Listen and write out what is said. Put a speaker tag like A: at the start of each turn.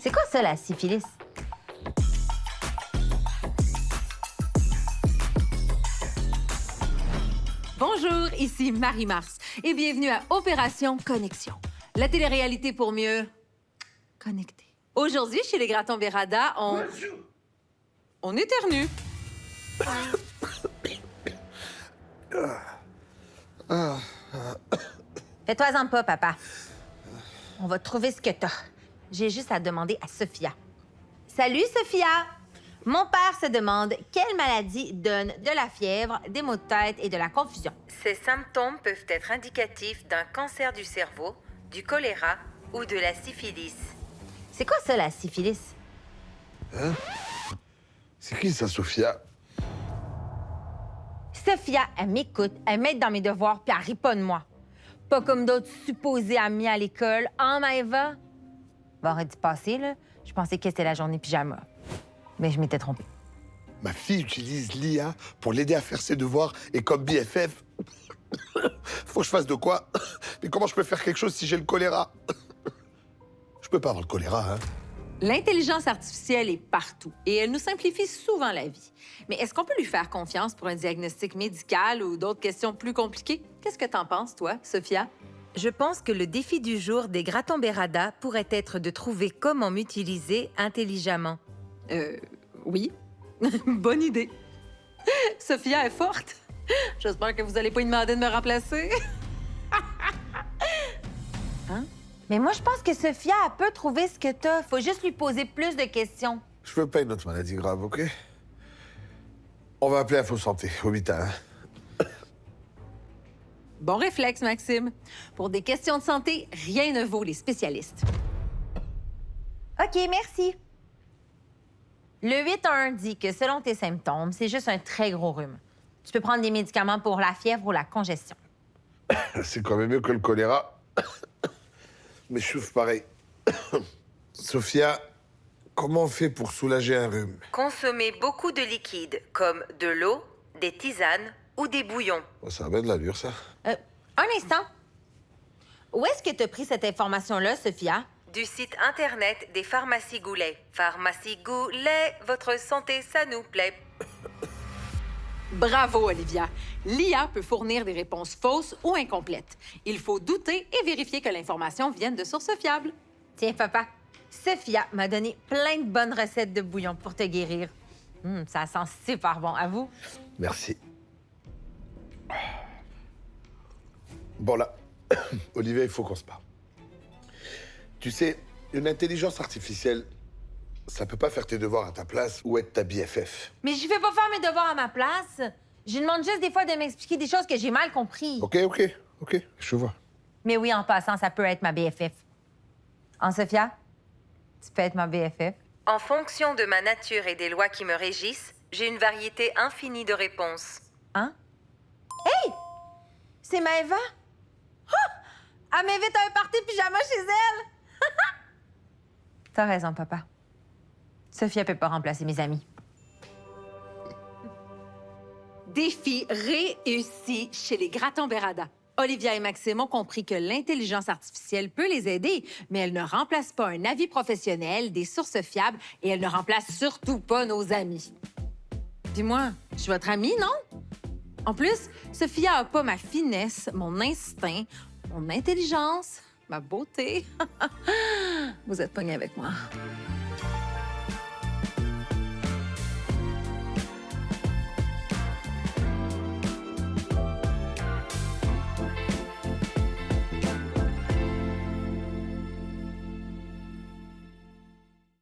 A: C'est quoi ça, la syphilis?
B: Bonjour, ici Marie-Mars et bienvenue à Opération Connexion, la télé-réalité pour mieux connecter. Aujourd'hui, chez les Gratton Bérada, on éternue.
A: Fais-toi-en pas, papa. On va trouver ce que t'as. J'ai juste à demander à Sophia. Salut, Sophia! Mon père se demande quelle maladie donne de la fièvre, des maux de tête et de la confusion. Ces symptômes peuvent être indicatifs d'un cancer du cerveau, du choléra ou de la syphilis. C'est quoi ça, la syphilis?
C: C'est qui ça, Sophia?
A: Sophia, elle m'écoute, elle m'aide dans mes devoirs, puis elle rit pas de moi. Pas comme d'autres supposés amis à l'école. Hein, Maëva? Vendredi passé, là, je pensais que c'était la journée pyjama. Mais je m'étais trompée.
C: Ma fille utilise l'IA pour l'aider à faire ses devoirs et comme BFF. Faut que je fasse de quoi? Mais comment je peux faire quelque chose si j'ai le choléra? Je peux pas avoir le choléra, hein?
B: L'intelligence artificielle est partout et elle nous simplifie souvent la vie. Mais est-ce qu'on peut lui faire confiance pour un diagnostic médical ou d'autres questions plus compliquées? Qu'est-ce que t'en penses, toi, Sophia?
A: Je pense que le défi du jour des Gratton Bérada pourrait être de trouver comment m'utiliser intelligemment.
B: Oui. Bonne idée. Sophia est forte. J'espère que vous allez pas lui demander de me remplacer.
A: Mais moi, je pense que Sophia, elle peut trouver ce que t'as. Faut juste lui poser plus de questions.
C: Je veux pas une autre maladie grave, OK? On va appeler Info Santé, au Vita, hein?
B: Bon réflexe, Maxime. Pour des questions de santé, rien ne vaut les spécialistes.
A: OK, merci. Le 8-1 dit que selon tes symptômes, c'est juste un très gros rhume. Tu peux prendre des médicaments pour la fièvre ou la congestion.
C: C'est quand même mieux que le choléra. Mais je souffre pareil. Sophia, comment on fait pour soulager un rhume?
A: Consommez beaucoup de liquides, comme de l'eau, des tisanes ou des bouillons.
C: Oh, ça a bien de l'allure, ça.
A: Un instant. Où est-ce que tu as pris cette information-là, Sophia? Du site Internet des pharmacies Goulet. Pharmacie Goulet, votre santé, ça nous plaît.
B: Bravo, Olivia. L'IA peut fournir des réponses fausses ou incomplètes. Il faut douter et vérifier que l'information vienne de sources fiables.
A: Tiens, papa, Sophia m'a donné plein de bonnes recettes de bouillon pour te guérir. Ça sent super bon, à vous?
C: Merci. Bon, là, Olivier, il faut qu'on se parle. Tu sais, une intelligence artificielle, ça peut pas faire tes devoirs à ta place ou être ta BFF.
A: Mais je fais pas faire mes devoirs à ma place. Je demande juste des fois de m'expliquer des choses que j'ai mal compris.
C: OK, je vois.
A: Mais oui, en passant, ça peut être ma BFF. Hein, Sophia? Tu peux être ma BFF? En fonction de ma nature et des lois qui me régissent, j'ai une variété infinie de réponses. Hein? Hey! C'est Maëva? Oh! Elle m'invite à un party pyjama chez elle! T'as raison, papa. Sophia peut pas remplacer mes amis.
B: Défi réussi chez les Gratton Bérada. Olivia et Maxime ont compris que l'intelligence artificielle peut les aider, mais elle ne remplace pas un avis professionnel, des sources fiables, et elle ne remplace surtout pas nos amis. Puis moi, je suis votre amie, non? En plus, Sophia a pas ma finesse, mon instinct, mon intelligence, ma beauté. Vous êtes pognés avec moi.